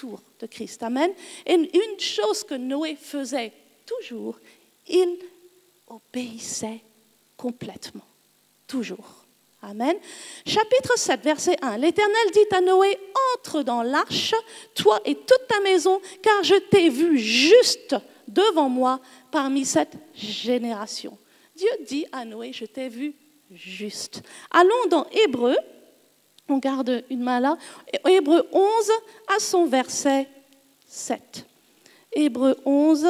retour de Christ. Amen. Et une chose que Noé faisait toujours, il obéissait complètement. Toujours. Amen. Chapitre 7, verset 1. L'Éternel dit à Noé, entre dans l'arche, toi et toute ta maison, car je t'ai vu juste devant moi parmi cette génération. Dieu dit à Noé, je t'ai vu juste. Allons dans Hébreux, on garde une main là, Hébreux 11 à son verset 7. Hébreux 11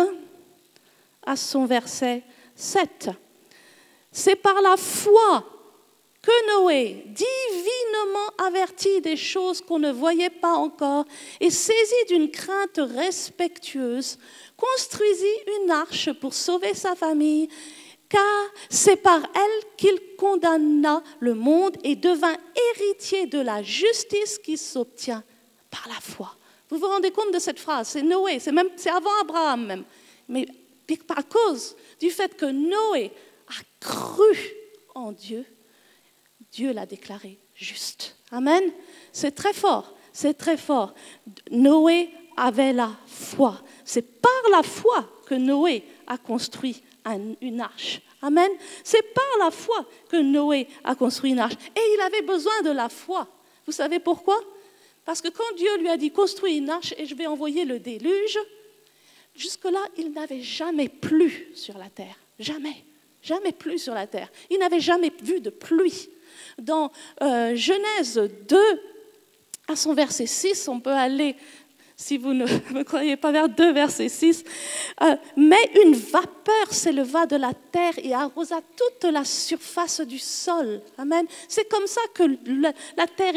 à son verset 7. C'est par la foi que Noé, divinement averti des choses qu'on ne voyait pas encore et saisi d'une crainte respectueuse, construisit une arche pour sauver sa famille, car c'est par elle qu'il condamna le monde et devint héritier de la justice qui s'obtient par la foi. Vous vous rendez compte de cette phrase? C'est Noé, c'est avant Abraham même. Mais à cause du fait que Noé a cru en Dieu, Dieu l'a déclaré juste. Amen. C'est très fort, c'est très fort. Noé avait la foi. C'est par la foi que Noé a construit une arche. Amen. C'est par la foi que Noé a construit une arche. Et il avait besoin de la foi. Vous savez pourquoi? Parce que quand Dieu lui a dit, construis une arche et je vais envoyer le déluge, jusque-là, il n'avait jamais plu sur la terre. Jamais. Jamais plu sur la terre. Il n'avait jamais vu de pluie. Dans Genèse 2, à son verset 6, on peut aller, si vous ne me croyez pas, vers 2, verset 6. Mais une vapeur s'éleva de la terre et arrosa toute la surface du sol. Amen. C'est comme ça que la terre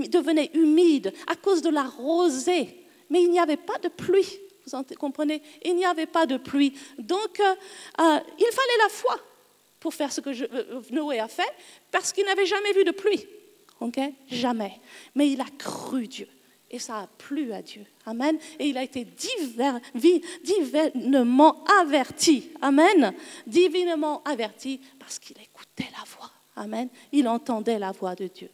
devenait humide à cause de la rosée. Mais il n'y avait pas de pluie. Vous comprenez? Il n'y avait pas de pluie. Donc, il fallait la foi pour faire ce que Noé a fait, parce qu'il n'avait jamais vu de pluie. Okay? Jamais. Mais il a cru Dieu. Et ça a plu à Dieu. Amen. Et il a été divinement averti. Amen. Divinement averti parce qu'il écoutait la voix. Amen. Il entendait la voix de Dieu.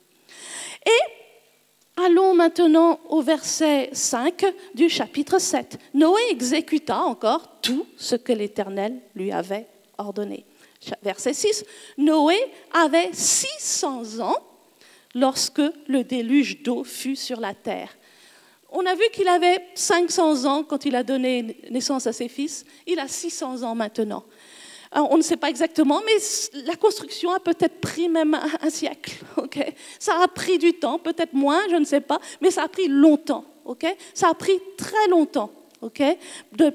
Et allons maintenant au verset 5 du chapitre 7. Noé exécuta encore tout ce que l'Éternel lui avait ordonné. Verset 6. Noé avait 600 ans lorsque le déluge d'eau fut sur la terre. On a vu qu'il avait 500 ans quand il a donné naissance à ses fils. Il a 600 ans maintenant. On ne sait pas exactement, mais la construction a peut-être pris même un siècle. Okay? Ça a pris du temps, peut-être moins, je ne sais pas, mais ça a pris longtemps. Okay? Ça a pris très longtemps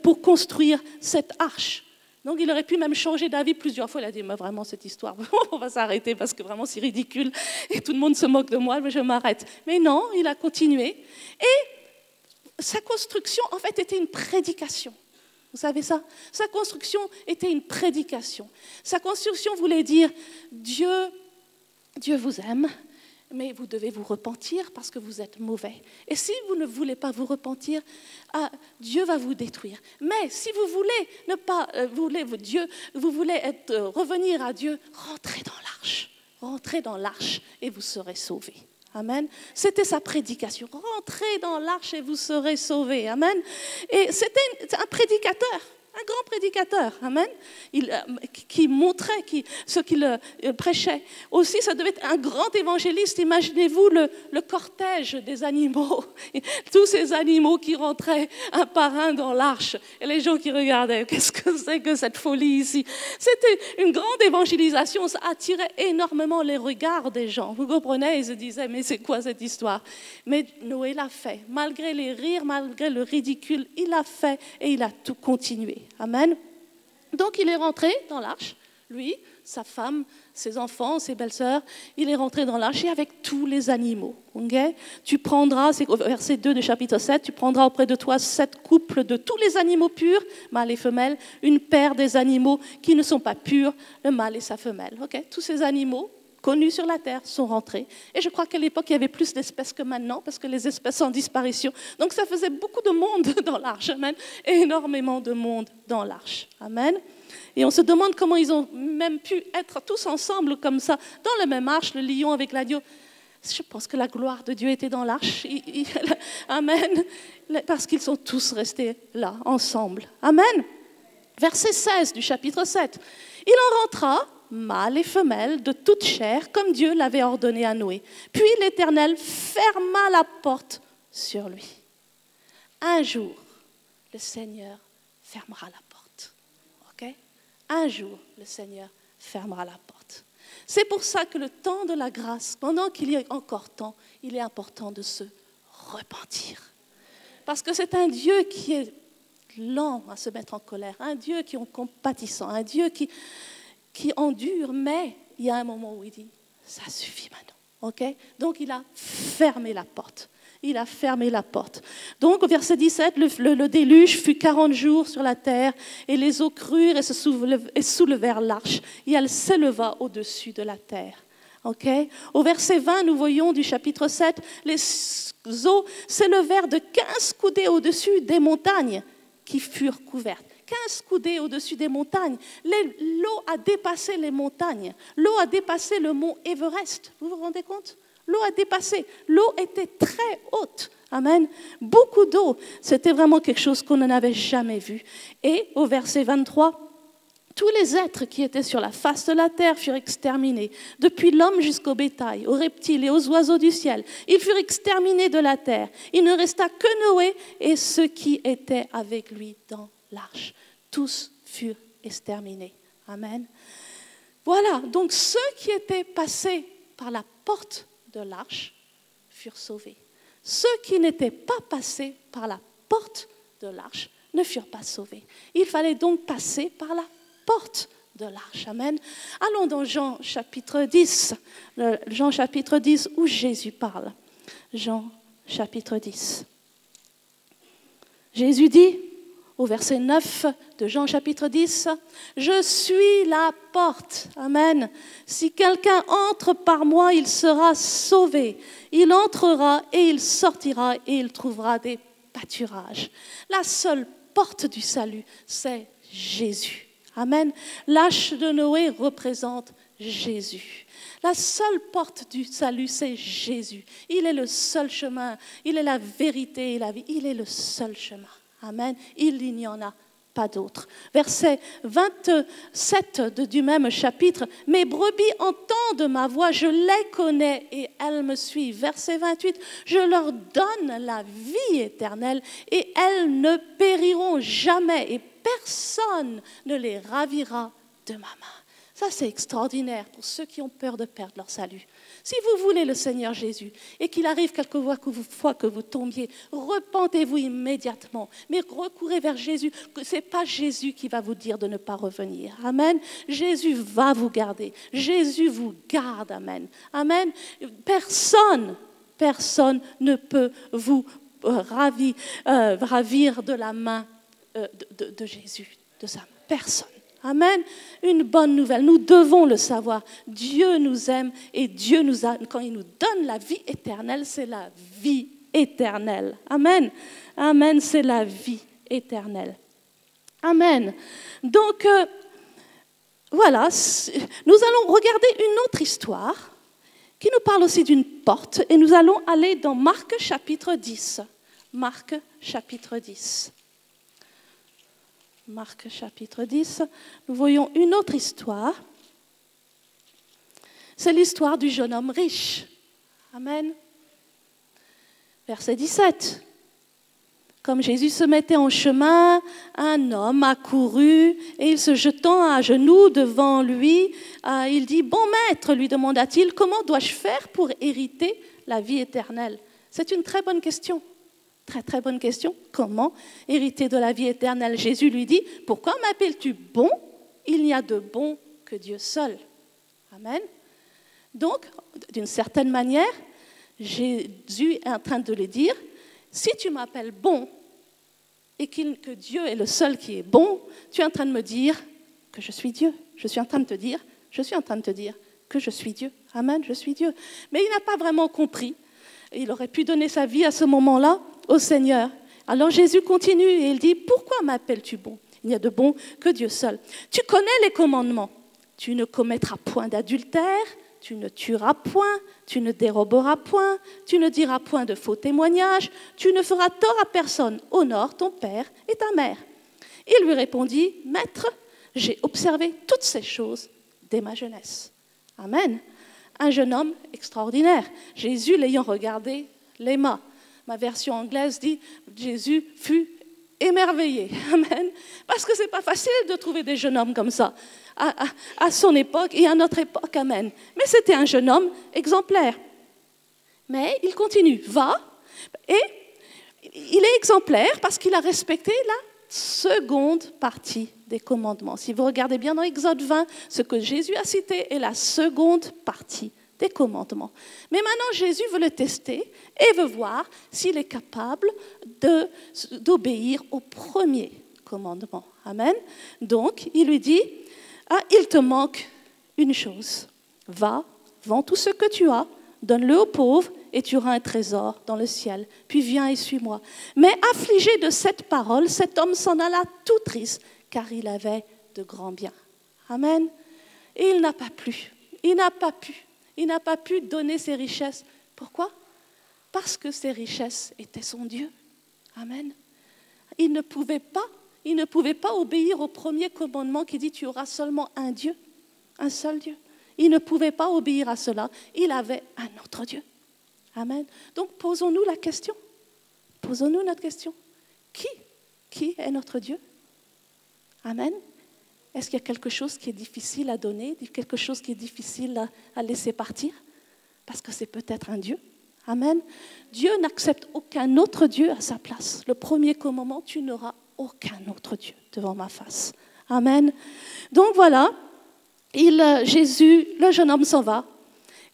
pour construire cette arche. Donc il aurait pu même changer d'avis plusieurs fois. Il a dit, mais vraiment cette histoire, on va s'arrêter parce que vraiment c'est ridicule et tout le monde se moque de moi, mais je m'arrête. Mais non, il a continué. Et sa construction, en fait, était une prédication. Vous savez ça? Sa construction était une prédication. Sa construction voulait dire, Dieu vous aime, mais vous devez vous repentir parce que vous êtes mauvais. Et si vous ne voulez pas vous repentir, Dieu va vous détruire. Mais si vous voulez revenir à Dieu, rentrez dans l'arche. Rentrez dans l'arche et vous serez sauvés. Amen. C'était sa prédication. Rentrez dans l'arche et vous serez sauvés. Amen. Et c'était un prédicateur. Un grand prédicateur, amen, qui montrait ce qu'il prêchait. Aussi, ça devait être un grand évangéliste. Imaginez-vous le cortège des animaux, tous ces animaux qui rentraient un par un dans l'arche. Et les gens qui regardaient, qu'est-ce que c'est que cette folie ici? C'était une grande évangélisation, ça attirait énormément les regards des gens. Vous comprenez? Ils se disaient, mais c'est quoi cette histoire? Mais Noé l'a fait. Malgré les rires, malgré le ridicule, il l'a fait et il a tout continué. Amen. Donc il est rentré dans l'arche, lui, sa femme, ses enfants, ses belles-sœurs, il est rentré dans l'arche et avec tous les animaux. Okay? Tu prendras, c'est au verset 2 du chapitre 7, tu prendras auprès de toi 7 couples de tous les animaux purs, mâles et femelles, une paire des animaux qui ne sont pas purs, le mâle et sa femelle. Okay? Tous ces animaux connus sur la terre sont rentrés. Et je crois qu'à l'époque, il y avait plus d'espèces que maintenant, parce que les espèces sont en disparition. Donc ça faisait beaucoup de monde dans l'arche, amen, énormément de monde dans l'arche, amen. Et on se demande comment ils ont même pu être tous ensemble comme ça, dans la même arche, le lion avec l'agneau. Je pense que la gloire de Dieu était dans l'arche. Amen. Parce qu'ils sont tous restés là, ensemble. Amen. Verset 16 du chapitre 7. Il en rentra, mâle et femelle, de toute chair, comme Dieu l'avait ordonné à Noé. Puis l'Éternel ferma la porte sur lui. Un jour, le Seigneur fermera la porte. Ok? Un jour, le Seigneur fermera la porte. C'est pour ça que le temps de la grâce, pendant qu'il y a encore temps, il est important de se repentir. Parce que c'est un Dieu qui est lent à se mettre en colère, un Dieu qui est compatissant, un Dieu qui endure, mais il y a un moment où il dit, ça suffit maintenant. Okay? Donc il a fermé la porte. Il a fermé la porte. Donc au verset 17, le déluge fut 40 jours sur la terre, et les eaux crurent et soulevèrent l'arche, et elle s'éleva au-dessus de la terre. Okay? Au verset 20, nous voyons du chapitre 7, les eaux s'élevèrent de 15 coudées au-dessus des montagnes qui furent couvertes. 15 coudées au-dessus des montagnes. L'eau a dépassé les montagnes. L'eau a dépassé le mont Everest. Vous vous rendez compte? L'eau a dépassé. L'eau était très haute. Amen. Beaucoup d'eau. C'était vraiment quelque chose qu'on n'avait jamais vu. Et au verset 23, tous les êtres qui étaient sur la face de la terre furent exterminés, depuis l'homme jusqu'au bétail, aux reptiles et aux oiseaux du ciel. Ils furent exterminés de la terre. Il ne resta que Noé et ceux qui étaient avec lui dans l'arche. Tous furent exterminés. Amen. Voilà, donc ceux qui étaient passés par la porte de l'arche furent sauvés. Ceux qui n'étaient pas passés par la porte de l'arche ne furent pas sauvés. Il fallait donc passer par la porte de l'arche. Amen. Allons dans Jean chapitre 10. Jean chapitre 10 où Jésus parle. Jean chapitre 10. Jésus dit au verset 9 de Jean chapitre 10, « Je suis la porte. » Amen. « Si quelqu'un entre par moi, il sera sauvé. Il entrera et il sortira et il trouvera des pâturages. » La seule porte du salut, c'est Jésus. Amen. L'arche de Noé représente Jésus. La seule porte du salut, c'est Jésus. Il est le seul chemin. Il est la vérité et la vie. Il est le seul chemin. Amen. Il n'y en a pas d'autre. Verset 27 du même chapitre. « Mes brebis entendent ma voix, je les connais et elles me suivent. » Verset 28. « Je leur donne la vie éternelle et elles ne périront jamais et personne ne les ravira de ma main. » Ça, c'est extraordinaire pour ceux qui ont peur de perdre leur salut. Si vous voulez le Seigneur Jésus et qu'il arrive quelquefois que vous tombiez, repentez-vous immédiatement. Mais recourez vers Jésus. Ce n'est pas Jésus qui va vous dire de ne pas revenir. Amen. Jésus va vous garder. Jésus vous garde. Amen. Amen. Personne ne peut vous ravir de la main de Jésus, de sa main. Personne. Amen. Une bonne nouvelle. Nous devons le savoir. Dieu nous aime et Dieu quand il nous donne la vie éternelle, c'est la vie éternelle. Amen. Amen, c'est la vie éternelle. Amen. Donc, voilà, nous allons regarder une autre histoire qui nous parle aussi d'une porte et nous allons aller dans Marc chapitre 10. Marc chapitre 10. Marc chapitre 10, nous voyons une autre histoire. C'est l'histoire du jeune homme riche. Amen. Verset 17. Comme Jésus se mettait en chemin, un homme accourut et il se jetant à genoux devant lui, il dit « Bon maître, lui demanda-t-il, comment dois-je faire pour hériter la vie éternelle ?» C'est une très bonne question. Très, très bonne question. Comment hériter de la vie éternelle? Jésus lui dit, « Pourquoi m'appelles-tu bon? Il n'y a de bon que Dieu seul. » Amen. Donc, d'une certaine manière, Jésus est en train de lui dire, « Si tu m'appelles bon et que Dieu est le seul qui est bon, tu es en train de me dire que je suis Dieu. Je suis en train de te dire que je suis Dieu. Amen, je suis Dieu. » Mais il n'a pas vraiment compris. Il aurait pu donner sa vie à ce moment-là au Seigneur. Alors Jésus continue et il dit, « Pourquoi m'appelles-tu bon? Il n'y a de bon que Dieu seul. Tu connais les commandements. Tu ne commettras point d'adultère, tu ne tueras point, tu ne déroberas point, tu ne diras point de faux témoignages, tu ne feras tort à personne, honore ton père et ta mère. » Il lui répondit, « Maître, j'ai observé toutes ces choses dès ma jeunesse. » Amen. Un jeune homme extraordinaire. Jésus, l'ayant regardé, l'aima. Ma version anglaise dit, Jésus fut émerveillé. Amen. Parce que ce n'est pas facile de trouver des jeunes hommes comme ça, à son époque et à notre époque. Amen. Mais c'était un jeune homme exemplaire. Mais il continue, va, et il est exemplaire parce qu'il a respecté la seconde partie des commandements. Si vous regardez bien dans Exode 20, ce que Jésus a cité est la seconde partie des commandements. Mais maintenant, Jésus veut le tester et veut voir s'il est capable d'obéir au premier commandement. Amen. Donc, il lui dit, il te manque une chose. Va, vends tout ce que tu as, donne-le aux pauvres et tu auras un trésor dans le ciel. Puis viens et suis-moi. Mais affligé de cette parole, cet homme s'en alla tout triste, car il avait de grands biens. Amen. Et il n'a pas pu. Il n'a pas pu donner ses richesses. Pourquoi? Parce que ses richesses étaient son Dieu. Amen. Il ne pouvait pas obéir au premier commandement qui dit tu auras seulement un Dieu, un seul Dieu. Il ne pouvait pas obéir à cela. Il avait un autre Dieu. Amen. Donc posons-nous la question. Posons-nous notre question. Qui est notre Dieu? Amen. Est-ce qu'il y a quelque chose qui est difficile à donner, quelque chose qui est difficile à laisser partir? Parce que c'est peut-être un Dieu. Amen. Dieu n'accepte aucun autre Dieu à sa place. Le premier commandement, tu n'auras aucun autre Dieu devant ma face. Amen. Donc voilà, Jésus, le jeune homme s'en va.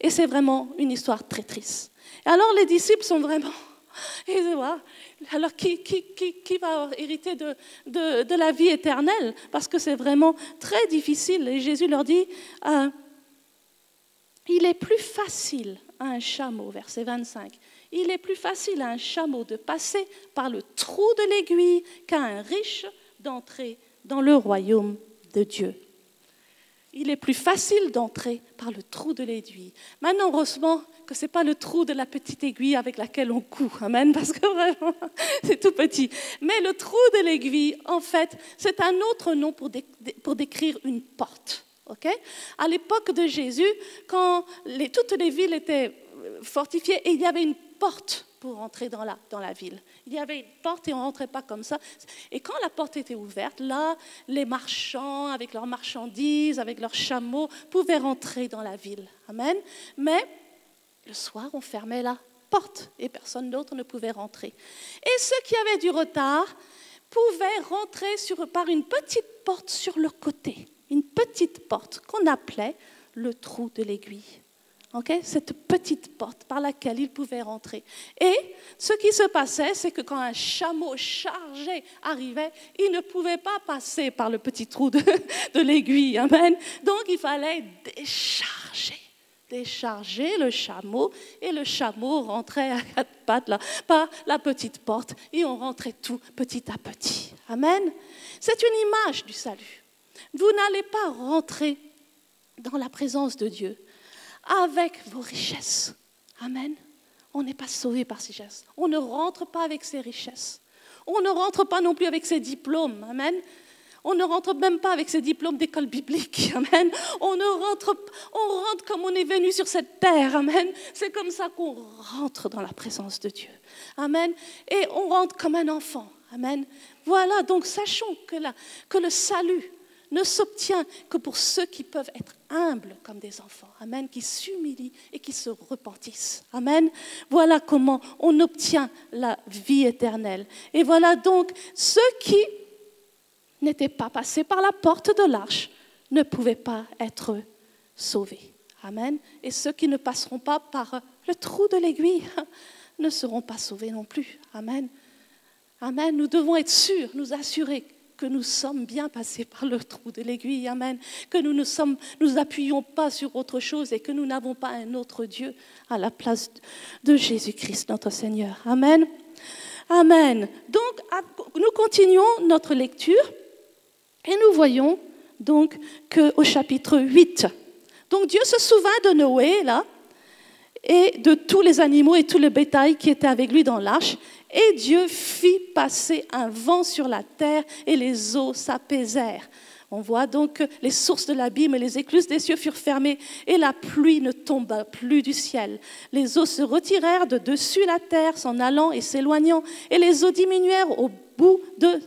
Et c'est vraiment une histoire très triste. Et alors les disciples sont vraiment... Alors qui va hériter de la vie éternelle? Parce que c'est vraiment très difficile. Et Jésus leur dit, il est plus facile à un chameau, verset 25, il est plus facile à un chameau de passer par le trou de l'aiguille qu'à un riche d'entrer dans le royaume de Dieu. Il est plus facile d'entrer par le trou de l'aiguille. Maintenant, heureusement que ce n'est pas le trou de la petite aiguille avec laquelle on coud. Amen, parce que vraiment, c'est tout petit. Mais le trou de l'aiguille, en fait, c'est un autre nom pour décrire une porte. Okay? À l'époque de Jésus, quand toutes les villes étaient fortifiées, et il y avait une porte pour entrer dans la ville. Il y avait une porte et on ne rentrait pas comme ça. Et quand la porte était ouverte, là, les marchands, avec leurs marchandises, avec leurs chameaux, pouvaient rentrer dans la ville. Amen. Mais le soir, on fermait la porte et personne d'autre ne pouvait rentrer. Et ceux qui avaient du retard pouvaient rentrer par une petite porte sur le côté. Une petite porte qu'on appelait le trou de l'aiguille. Okay? Cette petite porte par laquelle ils pouvaient rentrer. Et ce qui se passait, c'est que quand un chameau chargé arrivait, il ne pouvait pas passer par le petit trou de l'aiguille. Amen. Donc il fallait décharger le chameau, et le chameau rentrait à quatre pattes là, par la petite porte, et on rentrait tout petit à petit. Amen. C'est une image du salut. Vous n'allez pas rentrer dans la présence de Dieu avec vos richesses. Amen. On n'est pas sauvé par ses richesses. On ne rentre pas avec ses richesses. On ne rentre pas non plus avec ses diplômes. Amen. On ne rentre même pas avec ses diplômes d'école biblique. Amen. On rentre comme on est venu sur cette terre. Amen. C'est comme ça qu'on rentre dans la présence de Dieu. Amen. Et on rentre comme un enfant. Amen. Voilà, donc sachons que le salut ne s'obtient que pour ceux qui peuvent être humbles comme des enfants. Amen. Qui s'humilient et qui se repentissent. Amen. Voilà comment on obtient la vie éternelle. Et voilà donc ceux qui n'étaient pas passés par la porte de l'arche ne pouvaient pas être sauvés. Amen. Et ceux qui ne passeront pas par le trou de l'aiguille ne seront pas sauvés non plus. Amen. Amen. Nous devons être sûrs, nous assurer que nous sommes bien passés par le trou de l'aiguille, amen, que nous ne nous appuyons pas sur autre chose et que nous n'avons pas un autre Dieu à la place de Jésus-Christ, notre Seigneur. Amen. Amen. Donc, nous continuons notre lecture et nous voyons donc qu'au chapitre 8 Donc Dieu se souvint de Noé, là, et de tous les animaux et tout le bétail qui était avec lui dans l'arche. Et Dieu fit passer un vent sur la terre et les eaux s'apaisèrent. On voit donc que les sources de l'abîme et les écluses des cieux furent fermées et la pluie ne tomba plus du ciel. Les eaux se retirèrent de dessus la terre, s'en allant et s'éloignant, et les eaux diminuèrent au bout de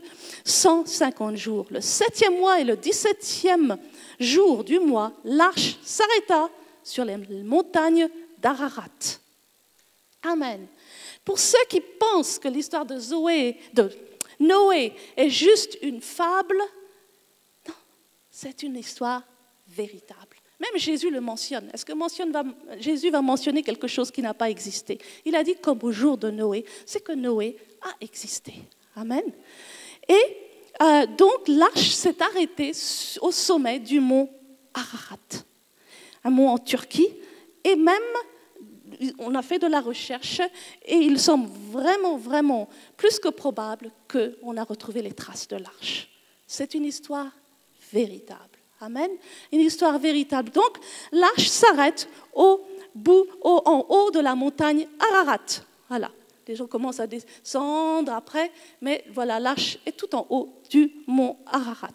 150 jours. Le 7e mois et le 17e jour du mois, l'arche s'arrêta sur les montagnes d'Ararat. Amen. Pour ceux qui pensent que l'histoire de Noé est juste une fable, non, c'est une histoire véritable. Même Jésus le mentionne. Est-ce que Jésus va mentionner quelque chose qui n'a pas existé? Il a dit comme au jour de Noé, c'est que Noé a existé. Amen. Et donc l'arche s'est arrêtée au sommet du mont Ararat, un mont en Turquie, et même on a fait de la recherche et il semble vraiment, vraiment plus que probable qu'on a retrouvé les traces de l'arche. C'est une histoire véritable. Amen. Une histoire véritable. Donc, l'arche s'arrête en haut de la montagne Ararat. Voilà. Les gens commencent à descendre après, mais voilà, l'arche est tout en haut du mont Ararat.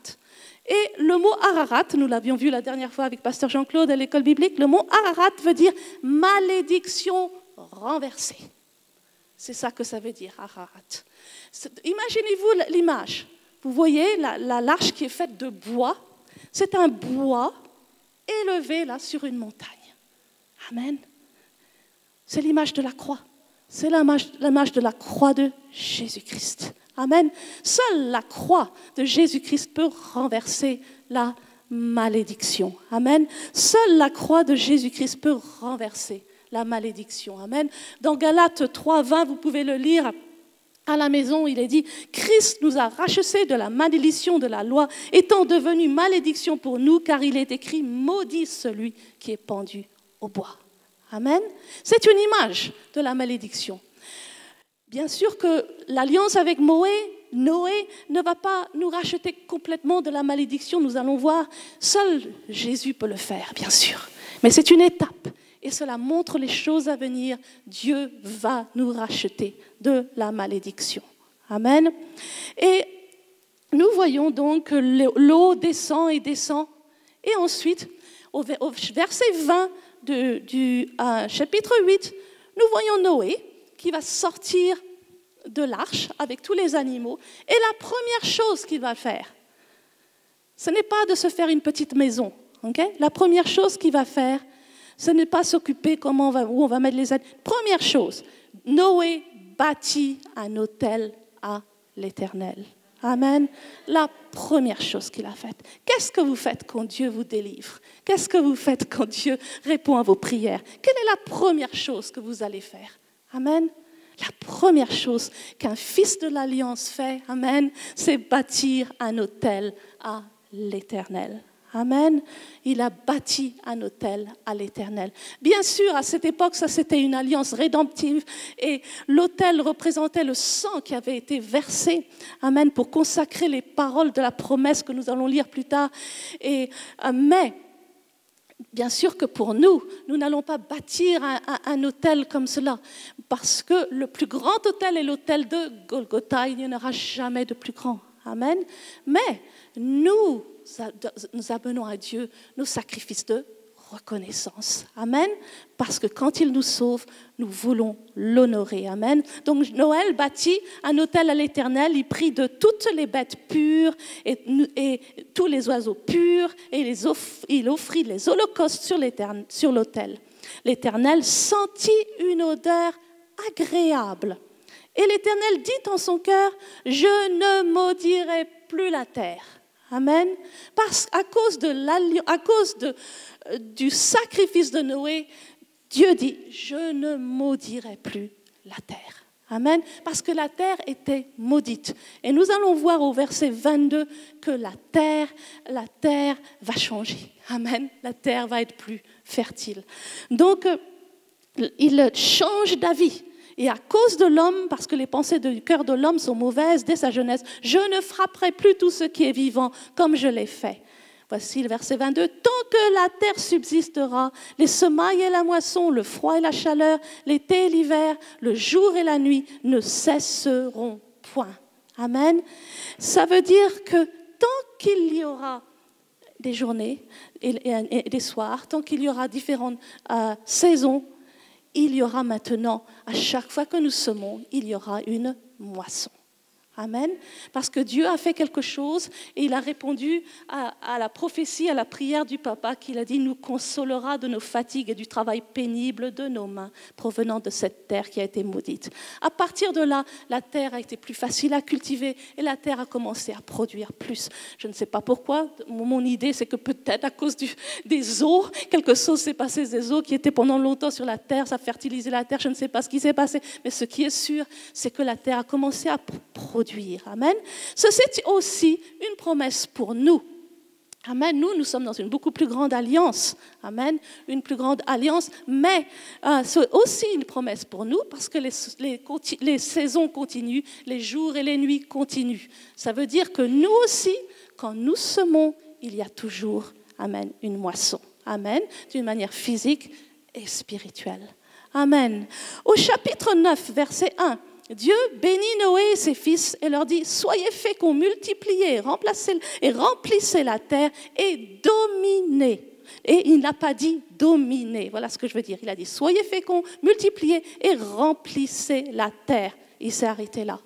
Et le mot Ararat, nous l'avions vu la dernière fois avec Pasteur Jean-Claude à l'école biblique, le mot Ararat veut dire malédiction renversée. C'est ça que ça veut dire, Ararat. Imaginez-vous l'image. Vous voyez l'arche qui est faite de bois. C'est un bois élevé là sur une montagne. Amen. C'est l'image de la croix. C'est l'image de la croix de Jésus-Christ. Amen. Seule la croix de Jésus-Christ peut renverser la malédiction. Amen. Seule la croix de Jésus-Christ peut renverser la malédiction. Amen. Dans Galates 3:20, vous pouvez le lire à la maison, il est dit « Christ nous a rachetés de la malédiction de la loi, étant devenu malédiction pour nous, car il est écrit « Maudit celui qui est pendu au bois ». Amen. C'est une image de la malédiction. Bien sûr que l'alliance avec Noé ne va pas nous racheter complètement de la malédiction, nous allons voir. Seul Jésus peut le faire, bien sûr. Mais c'est une étape et cela montre les choses à venir. Dieu va nous racheter de la malédiction. Amen. Et nous voyons donc que l'eau descend et descend. Et ensuite, au verset 20 du chapitre 8, nous voyons Noé qui va sortir de l'arche avec tous les animaux. Et la première chose qu'il va faire, ce n'est pas de se faire une petite maison. Okay? La première chose qu'il va faire, ce n'est pas s'occuper où on va mettre les animaux. Première chose, Noé bâtit un autel à l'Éternel. Amen. La première chose qu'il a faite. Qu'est-ce que vous faites quand Dieu vous délivre? Qu'est-ce que vous faites quand Dieu répond à vos prières? Quelle est la première chose que vous allez faire? Amen. La première chose qu'un fils de l'Alliance fait, amen, c'est bâtir un autel à l'Éternel. Amen. Il a bâti un autel à l'Éternel. Bien sûr, à cette époque, ça c'était une alliance rédemptive et l'autel représentait le sang qui avait été versé, amen, pour consacrer les paroles de la promesse que nous allons lire plus tard. Mais bien sûr que pour nous n'allons pas bâtir un autel comme cela, parce que le plus grand autel est l'autel de Golgotha, il n'y en aura jamais de plus grand. Amen. Mais nous amenons à Dieu nos sacrifices de reconnaissance. Amen. Parce que quand il nous sauve, nous voulons l'honorer. Amen. Donc Noël bâtit un autel à l'Éternel. Il prit de toutes les bêtes pures et tous les oiseaux purs et il offrit les holocaustes sur l'autel. L'Éternel sentit une odeur agréable. Et l'Éternel dit en son cœur, « Je ne maudirai plus la terre. » Amen. Parce qu'à cause du sacrifice de Noé, Dieu dit, je ne maudirai plus la terre. Amen. Parce que la terre était maudite. Et nous allons voir au verset 22 que la terre va changer. Amen. La terre va être plus fertile. Donc, il change d'avis. Et à cause de l'homme, parce que les pensées du cœur de l'homme sont mauvaises dès sa jeunesse, je ne frapperai plus tout ce qui est vivant comme je l'ai fait. Voici le verset 22. Tant que la terre subsistera, les semailles et la moisson, le froid et la chaleur, l'été et l'hiver, le jour et la nuit ne cesseront point. Amen. Ça veut dire que tant qu'il y aura des journées et des soirs, tant qu'il y aura différentes saisons, il y aura maintenant, à chaque fois que nous semons, il y aura une moisson. Amen. Parce que Dieu a fait quelque chose et il a répondu à la prophétie, à la prière du papa qu'il a dit, nous consolera de nos fatigues et du travail pénible de nos mains provenant de cette terre qui a été maudite. À partir de là, la terre a été plus facile à cultiver et la terre a commencé à produire plus. Je ne sais pas pourquoi, mon idée c'est que peut-être à cause des eaux, quelque chose s'est passé, des eaux qui étaient pendant longtemps sur la terre, ça a fertilisé la terre, je ne sais pas ce qui s'est passé, mais ce qui est sûr, c'est que la terre a commencé à produire. Amen. Ceci est aussi une promesse pour nous. Amen. Nous sommes dans une beaucoup plus grande alliance. Amen. Une plus grande alliance, mais c'est aussi une promesse pour nous parce que les saisons continuent, les jours et les nuits continuent. Ça veut dire que nous aussi, quand nous semons, il y a toujours, amen, une moisson. Amen. D'une manière physique et spirituelle. Amen. Au chapitre 9, verset 1, Dieu bénit Noé et ses fils et leur dit « Soyez féconds, multipliez, remplissez la terre et dominez. » Et il n'a pas dit « dominez ». Voilà ce que je veux dire. Il a dit « Soyez féconds, multipliez et remplissez la terre ». Il s'est arrêté là.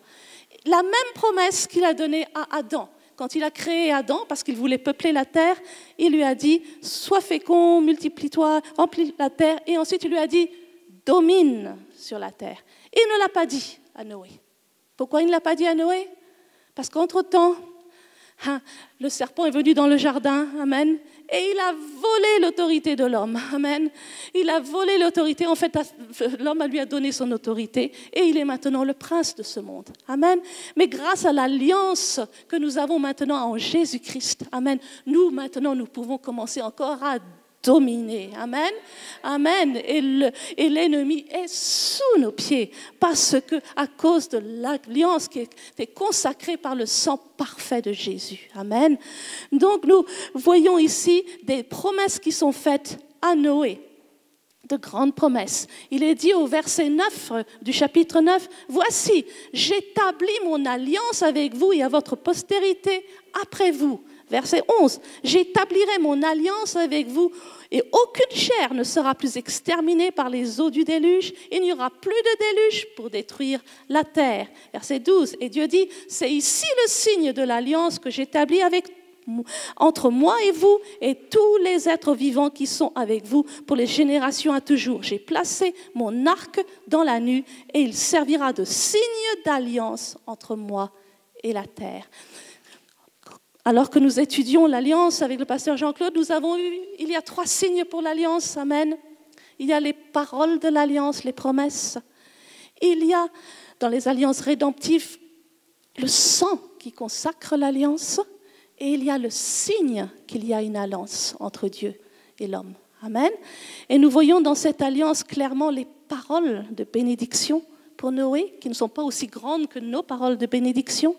La même promesse qu'il a donnée à Adam. Quand il a créé Adam, parce qu'il voulait peupler la terre, il lui a dit « Sois fécond, multiplie-toi, remplis la terre ». Et ensuite, il lui a dit « Domine sur la terre ». Il ne l'a pas dit à Noé. Pourquoi il ne l'a pas dit à Noé? Parce qu'entre-temps, le serpent est venu dans le jardin, amen, et il a volé l'autorité de l'homme, amen. Il a volé l'autorité, en fait, l'homme lui a donné son autorité, et il est maintenant le prince de ce monde, amen. Mais grâce à l'alliance que nous avons maintenant en Jésus-Christ, amen, nous maintenant, nous pouvons commencer encore à dominer. Amen. Amen. Et l'ennemi est sous nos pieds parce que, à cause de l'alliance qui est consacrée par le sang parfait de Jésus. Amen. Donc, nous voyons ici des promesses qui sont faites à Noé. De grandes promesses. Il est dit au verset 9 du chapitre 9, « Voici, j'établis mon alliance avec vous et à votre postérité après vous. » Verset 11, « J'établirai mon alliance avec vous et aucune chair ne sera plus exterminée par les eaux du déluge. Il n'y aura plus de déluge pour détruire la terre. » Verset 12, et Dieu dit, « C'est ici le signe de l'alliance que j'établis entre moi et vous et tous les êtres vivants qui sont avec vous pour les générations à toujours. J'ai placé mon arc dans la nuit et il servira de signe d'alliance entre moi et la terre. » Alors que nous étudions l'alliance avec le pasteur Jean-Claude, nous avons eu, il y a 3 signes pour l'alliance, amen. Il y a les paroles de l'alliance, les promesses. Il y a, dans les alliances rédemptives, le sang qui consacre l'alliance. Et il y a le signe qu'il y a une alliance entre Dieu et l'homme. Amen. Et nous voyons dans cette alliance clairement les paroles de bénédiction pour Noé, qui ne sont pas aussi grandes que nos paroles de bénédiction.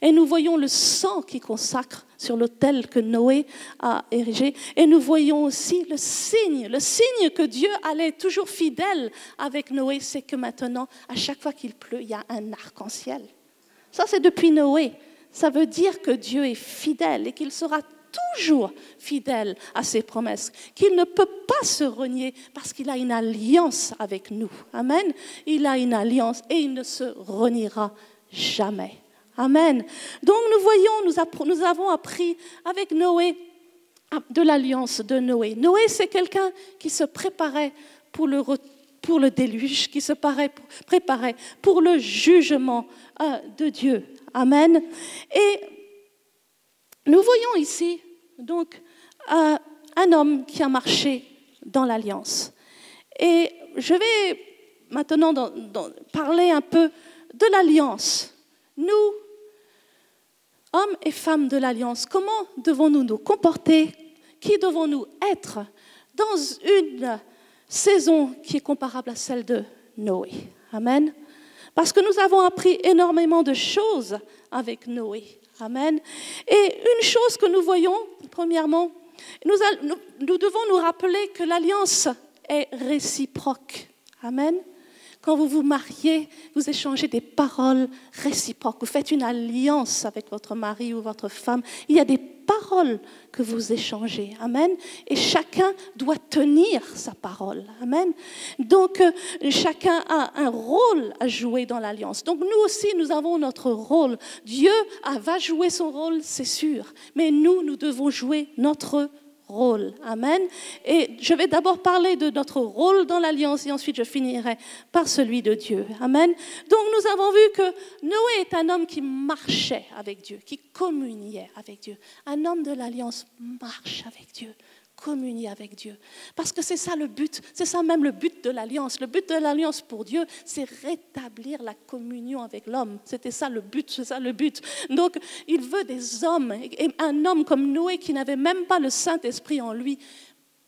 Et nous voyons le sang qui consacre sur l'autel que Noé a érigé. Et nous voyons aussi le signe que Dieu allait toujours fidèle avec Noé, c'est que maintenant, à chaque fois qu'il pleut, il y a un arc-en-ciel. Ça, c'est depuis Noé. Ça veut dire que Dieu est fidèle et qu'il sera toujours fidèle à ses promesses, qu'il ne peut pas se renier parce qu'il a une alliance avec nous. Amen. Il a une alliance et il ne se reniera jamais. Amen. Donc nous voyons, nous avons appris avec Noé de l'alliance de Noé. Noé, c'est quelqu'un qui se préparait pour le déluge, qui se préparait pour le jugement de Dieu. Amen. Et nous voyons ici donc un homme qui a marché dans l'alliance. Et je vais maintenant parler un peu de l'alliance. Nous, hommes et femmes de l'alliance, comment devons-nous nous comporter? Qui devons-nous être dans une saison qui est comparable à celle de Noé? Amen. Parce que nous avons appris énormément de choses avec Noé. Amen. Et une chose que nous voyons, premièrement, nous devons nous rappeler que l'alliance est réciproque. Amen. Quand vous vous mariez, vous échangez des paroles réciproques. Vous faites une alliance avec votre mari ou votre femme. Il y a des paroles que vous échangez. Amen. Et chacun doit tenir sa parole. Amen. Donc, chacun a un rôle à jouer dans l'alliance. Donc, nous aussi, nous avons notre rôle. Dieu va jouer son rôle, c'est sûr. Mais nous devons jouer notre rôle. Amen. Et je vais d'abord parler de notre rôle dans l'alliance et ensuite je finirai par celui de Dieu. Amen. Donc nous avons vu que Noé est un homme qui marchait avec Dieu, qui communiait avec Dieu. Un homme de l'alliance marche avec Dieu, communie avec Dieu. Parce que c'est ça le but, c'est ça même le but de l'alliance. Le but de l'alliance pour Dieu, c'est rétablir la communion avec l'homme. C'était ça le but, c'est ça le but. Donc, il veut des hommes, et un homme comme Noé qui n'avait même pas le Saint-Esprit en lui,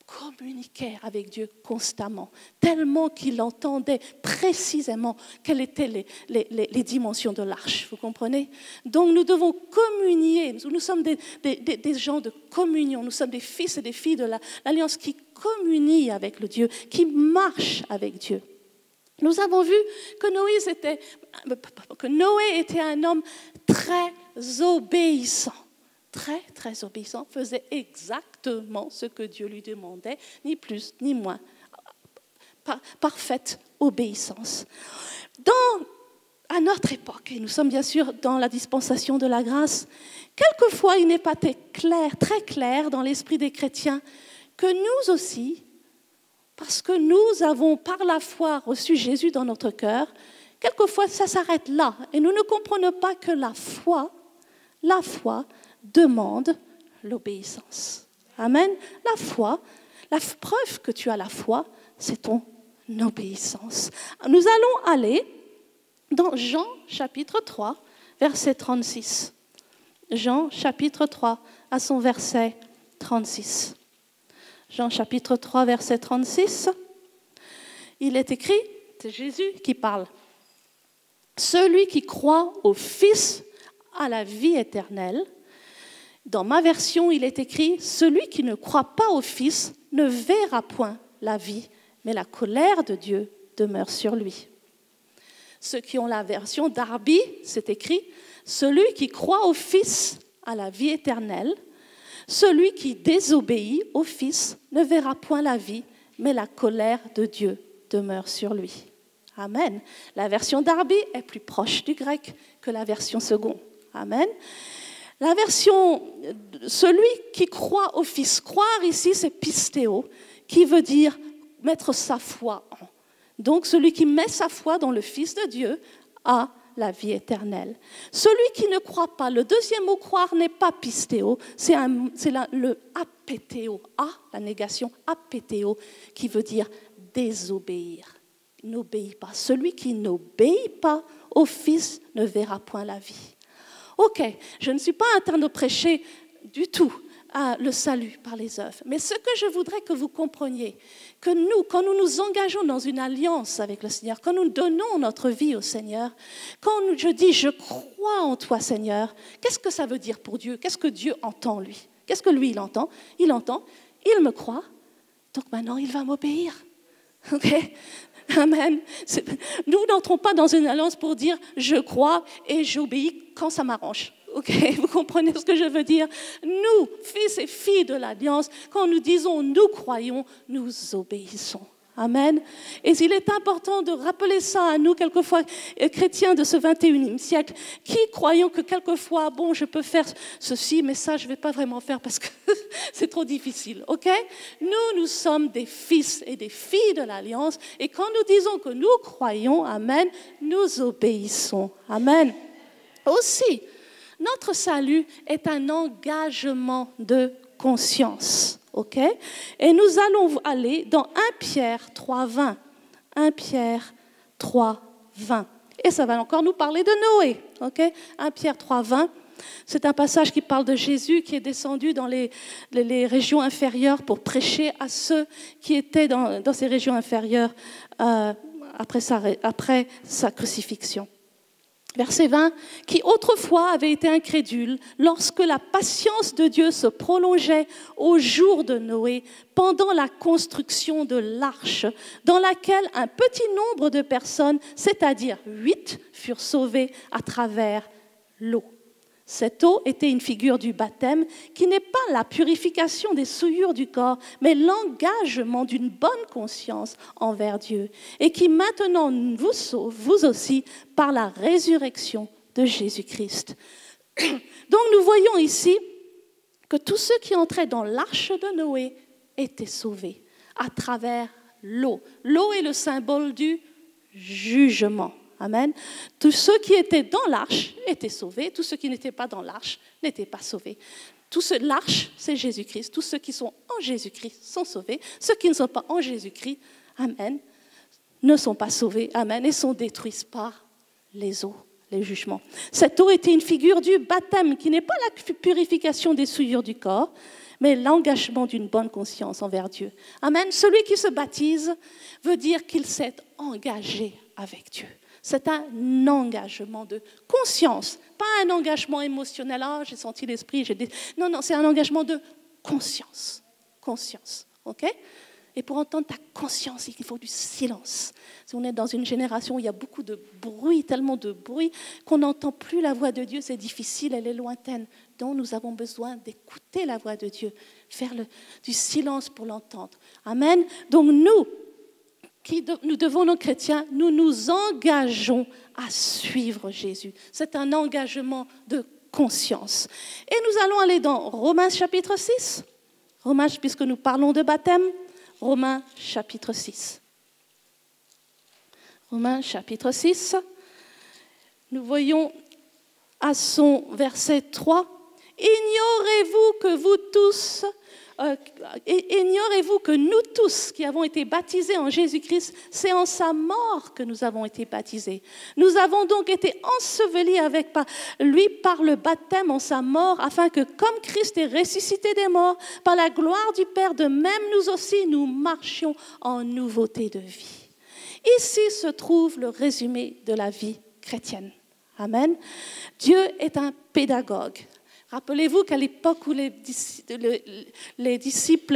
communiquait avec Dieu constamment, tellement qu'il entendait précisément quelles étaient les dimensions de l'arche, vous comprenez? Donc nous devons communier, nous sommes des gens de communion, nous sommes des fils et des filles de l'alliance qui communient avec le Dieu, qui marchent avec Dieu. Nous avons vu que Noé était un homme très obéissant. Très, très obéissant, faisait exactement ce que Dieu lui demandait, ni plus ni moins. Parfaite obéissance. À notre époque, et nous sommes bien sûr dans la dispensation de la grâce, quelquefois il n'est pas très clair dans l'esprit des chrétiens que nous aussi, parce que nous avons par la foi reçu Jésus dans notre cœur, quelquefois ça s'arrête là et nous ne comprenons pas que la foi demande l'obéissance. Amen. La foi, la preuve que tu as la foi, c'est ton obéissance. Nous allons aller dans Jean chapitre 3, verset 36. Jean chapitre 3, à son verset 36. Jean chapitre 3, verset 36. Il est écrit, c'est Jésus qui parle. Celui qui croit au Fils a la vie éternelle. Dans ma version, il est écrit « Celui qui ne croit pas au Fils ne verra point la vie, mais la colère de Dieu demeure sur lui. » Ceux qui ont la version Darby, c'est écrit « Celui qui croit au Fils a la vie éternelle. Celui qui désobéit au Fils ne verra point la vie, mais la colère de Dieu demeure sur lui. » Amen. La version Darby est plus proche du grec que la version seconde. Amen. La version, celui qui croit au Fils, croire ici c'est pistéo, qui veut dire mettre sa foi en. Donc celui qui met sa foi dans le Fils de Dieu a la vie éternelle. Celui qui ne croit pas, le deuxième mot croire n'est pas pistéo, c'est le apétéo, la négation apétéo, qui veut dire désobéir, n'obéit pas. Celui qui n'obéit pas au Fils ne verra point la vie. Ok, je ne suis pas en train de prêcher du tout le salut par les œuvres. Mais ce que je voudrais que vous compreniez, que nous, quand nous nous engageons dans une alliance avec le Seigneur, quand nous donnons notre vie au Seigneur, quand je dis « je crois en toi Seigneur », qu'est-ce que ça veut dire pour Dieu? Qu'est-ce que Dieu entend lui? Qu'est-ce que lui il entend, il me croit, donc maintenant il va m'obéir. Ok? Amen. Nous n'entrons pas dans une alliance pour dire « je crois et j'obéis quand ça m'arrange ». Ok, vous comprenez ce que je veux dire? Nous, fils et filles de l'alliance, quand nous disons « nous croyons », nous obéissons. Amen. Et il est important de rappeler ça à nous, quelquefois, chrétiens de ce 21e siècle, qui croyons que quelquefois, bon, je peux faire ceci, mais ça, je ne vais pas vraiment faire parce que c'est trop difficile. Ok? Nous sommes des fils et des filles de l'Alliance, et quand nous disons que nous croyons, amen, nous obéissons. Amen. Aussi, notre salut est un engagement de conscience. Ok? Et nous allons aller dans 1 Pierre 3,20. 1 Pierre 3,20. Et ça va encore nous parler de Noé. Ok? 1 Pierre 3,20. C'est un passage qui parle de Jésus qui est descendu dans les régions inférieures pour prêcher à ceux qui étaient dans ces régions inférieures après sa crucifixion. Verset 20, qui autrefois avait été incrédule lorsque la patience de Dieu se prolongeait au jour de Noé pendant la construction de l'arche, dans laquelle un petit nombre de personnes, c'est-à-dire 8, furent sauvées à travers l'eau. Cette eau était une figure du baptême qui n'est pas la purification des souillures du corps, mais l'engagement d'une bonne conscience envers Dieu et qui maintenant vous sauve, vous aussi, par la résurrection de Jésus-Christ. Donc nous voyons ici que tous ceux qui entraient dans l'arche de Noé étaient sauvés à travers l'eau. L'eau est le symbole du jugement. Amen. Tous ceux qui étaient dans l'arche étaient sauvés. Tous ceux qui n'étaient pas dans l'arche n'étaient pas sauvés. L'arche, c'est Jésus-Christ. Tous ceux qui sont en Jésus-Christ sont sauvés. Ceux qui ne sont pas en Jésus-Christ, amen, ne sont pas sauvés, amen, et sont détruits par les eaux, les jugements. Cette eau était une figure du baptême, qui n'est pas la purification des souillures du corps, mais l'engagement d'une bonne conscience envers Dieu. Amen. Celui qui se baptise veut dire qu'il s'est engagé avec Dieu. C'est un engagement de conscience, pas un engagement émotionnel. Ah, j'ai senti l'esprit. Non, c'est un engagement de conscience. Conscience, ok? Et pour entendre ta conscience, il faut du silence. Si on est dans une génération où il y a beaucoup de bruit, tellement de bruit, qu'on n'entend plus la voix de Dieu, c'est difficile, elle est lointaine. Donc nous avons besoin d'écouter la voix de Dieu, faire du silence pour l'entendre. Amen. Donc nous devons, nos chrétiens, nous nous engageons à suivre Jésus. C'est un engagement de conscience. Et nous allons aller dans Romains chapitre 6. Romains, puisque nous parlons de baptême, Romains chapitre 6. Romains chapitre 6. Nous voyons à son verset 3. Ignorez-vous que nous tous qui avons été baptisés en Jésus-Christ, c'est en sa mort que nous avons été baptisés. Nous avons donc été ensevelis avec lui par le baptême en sa mort, afin que comme Christ est ressuscité des morts, par la gloire du Père, de même nous aussi, nous marchions en nouveauté de vie. Ici se trouve le résumé de la vie chrétienne. Amen. Dieu est un pédagogue. Rappelez-vous qu'à l'époque où les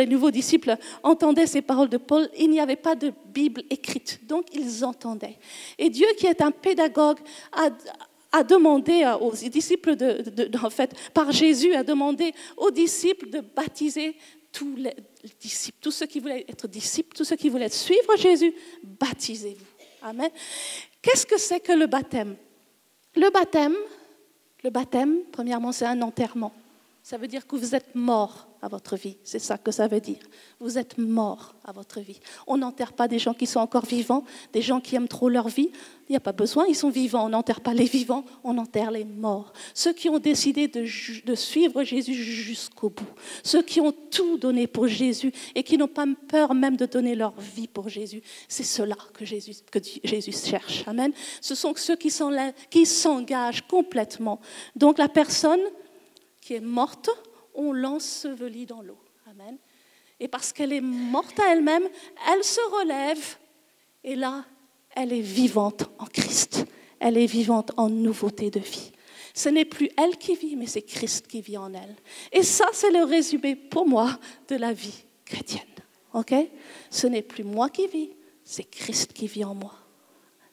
nouveaux disciples entendaient ces paroles de Paul, il n'y avait pas de Bible écrite, donc ils entendaient. Et Dieu, qui est un pédagogue, a demandé aux disciples, par Jésus, a demandé aux disciples de baptiser tous les disciples, tous ceux qui voulaient être disciples, tous ceux qui voulaient suivre Jésus, baptisez-vous. Amen. Qu'est-ce que c'est que le baptême ? Le baptême, premièrement, c'est un enterrement. Ça veut dire que vous êtes mort à votre vie. C'est ça que ça veut dire. Vous êtes mort à votre vie. On n'enterre pas des gens qui sont encore vivants, des gens qui aiment trop leur vie. Il n'y a pas besoin, ils sont vivants. On n'enterre pas les vivants, on enterre les morts. Ceux qui ont décidé de suivre Jésus jusqu'au bout. Ceux qui ont tout donné pour Jésus et qui n'ont pas peur même de donner leur vie pour Jésus. C'est ceux-là que Jésus cherche. Amen. Ce sont ceux qui sont là, qui s'engagent complètement. Donc la personne qui est morte, on l'ensevelit dans l'eau. Amen. Et parce qu'elle est morte à elle-même, elle se relève et là, elle est vivante en Christ. Elle est vivante en nouveauté de vie. Ce n'est plus elle qui vit, mais c'est Christ qui vit en elle. Et ça, c'est le résumé pour moi de la vie chrétienne. Ok ? Ce n'est plus moi qui vis, c'est Christ qui vit en moi.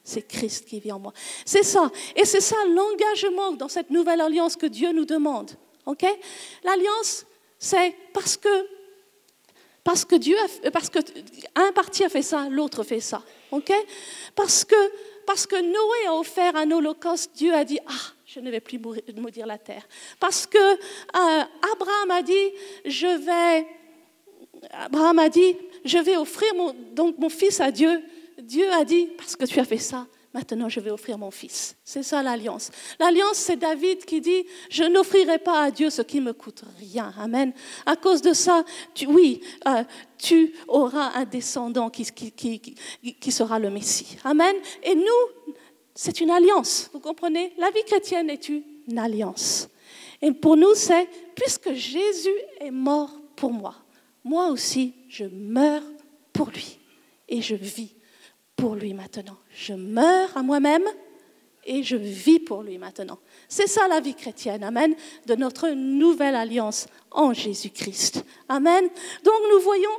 C'est Christ qui vit en moi. C'est ça. Et c'est ça l'engagement dans cette nouvelle alliance que Dieu nous demande. Okay? L'alliance, c'est parce que un parti a fait ça, l'autre fait ça. Okay? Parce que Noé a offert un holocauste, Dieu a dit je ne vais plus maudire la terre. Parce que Abraham a dit je vais offrir mon fils à Dieu. Dieu a dit parce que tu as fait ça. Maintenant, je vais offrir mon fils. C'est ça l'alliance. L'alliance, c'est David qui dit, je n'offrirai pas à Dieu ce qui me coûte rien. Amen. À cause de ça, tu auras un descendant qui sera le Messie. Amen. Et nous, c'est une alliance. Vous comprenez ? La vie chrétienne est une alliance. Et pour nous, c'est, puisque Jésus est mort pour moi, moi aussi, je meurs pour lui. Et je vis pour lui maintenant. Je meurs à moi-même et je vis pour lui maintenant. C'est ça la vie chrétienne, amen, de notre nouvelle alliance en Jésus-Christ. Amen. Donc nous voyons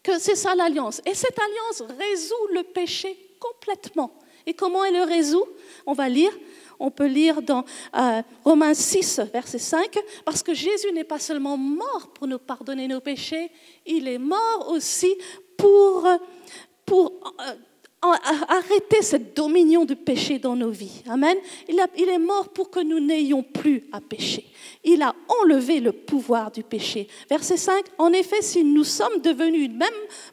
que c'est ça l'alliance. Et cette alliance résout le péché complètement. Et comment elle le résout? On va lire. On peut lire dans Romains 6, verset 5, parce que Jésus n'est pas seulement mort pour nous pardonner nos péchés, il est mort aussi pour arrêter cette dominion du péché dans nos vies. Amen. Il est mort pour que nous n'ayons plus à pécher. Il a enlevé le pouvoir du péché. Verset 5, en effet, si nous sommes devenus une même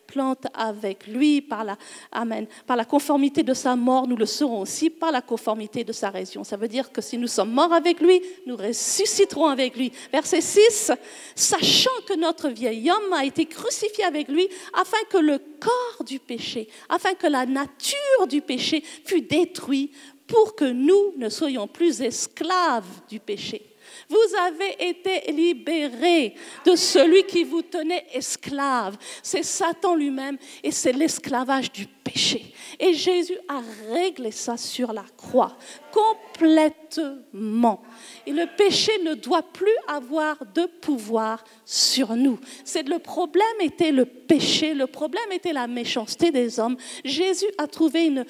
plante avec lui par la conformité de sa mort, nous le serons aussi par la conformité de sa résurrection. Ça veut dire que si nous sommes morts avec lui, nous ressusciterons avec lui. Verset 6, sachant que notre vieil homme a été crucifié avec lui afin que le corps du péché, afin que la nature du péché fût détruite pour que nous ne soyons plus esclaves du péché. Vous avez été libérés de celui qui vous tenait esclaves. C'est Satan lui-même et c'est l'esclavage du péché. Et Jésus a réglé ça sur la croix, complètement. Et le péché ne doit plus avoir de pouvoir sur nous. Le problème était le péché, le problème était la méchanceté des hommes. Jésus a trouvé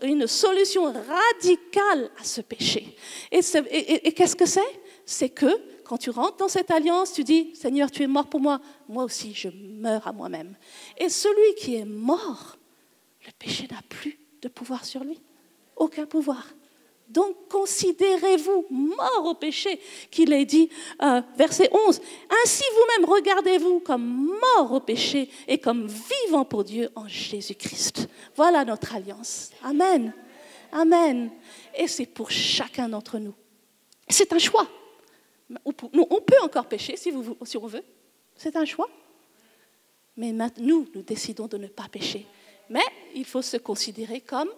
une solution radicale à ce péché. Et qu'est-ce que c'est? C'est que quand tu rentres dans cette alliance, tu dis, Seigneur, tu es mort pour moi, moi aussi je meurs à moi-même. Et celui qui est mort, le péché n'a plus de pouvoir sur lui, aucun pouvoir. Donc considérez-vous mort au péché, qu'il est dit, verset 11. Ainsi vous-même regardez-vous comme mort au péché et comme vivant pour Dieu en Jésus-Christ. Voilà notre alliance. Amen. Amen. Et c'est pour chacun d'entre nous. C'est un choix. On peut encore pécher si on veut. C'est un choix. Mais nous décidons de ne pas pécher. Mais il faut se considérer comme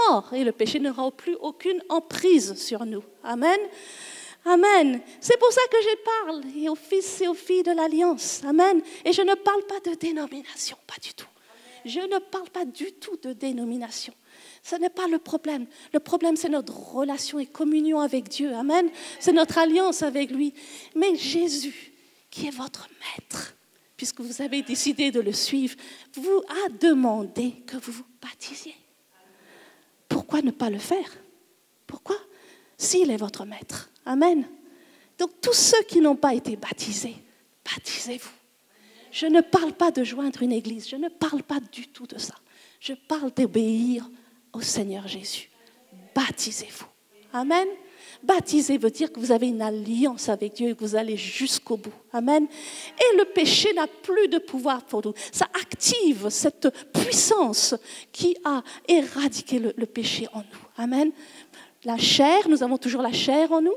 mort. Et le péché n'aura plus aucune emprise sur nous. Amen. Amen. C'est pour ça que je parle et aux fils et aux filles de l'Alliance. Amen. Et je ne parle pas de dénomination, pas du tout. Je ne parle pas du tout de dénomination. Ce n'est pas le problème. Le problème, c'est notre relation et communion avec Dieu. Amen. C'est notre alliance avec lui. Mais Jésus, qui est votre maître, puisque vous avez décidé de le suivre, vous a demandé que vous vous baptisiez. Pourquoi ne pas le faire? Pourquoi? S'il est votre maître. Amen. Donc, tous ceux qui n'ont pas été baptisés, baptisez-vous. Je ne parle pas de joindre une église. Je ne parle pas du tout de ça. Je parle d'obéir au Seigneur Jésus. Baptisez-vous. Amen. Baptiser veut dire que vous avez une alliance avec Dieu et que vous allez jusqu'au bout. Amen. Et le péché n'a plus de pouvoir pour nous. Ça active cette puissance qui a éradiqué le péché en nous. Amen. La chair, nous avons toujours la chair en nous.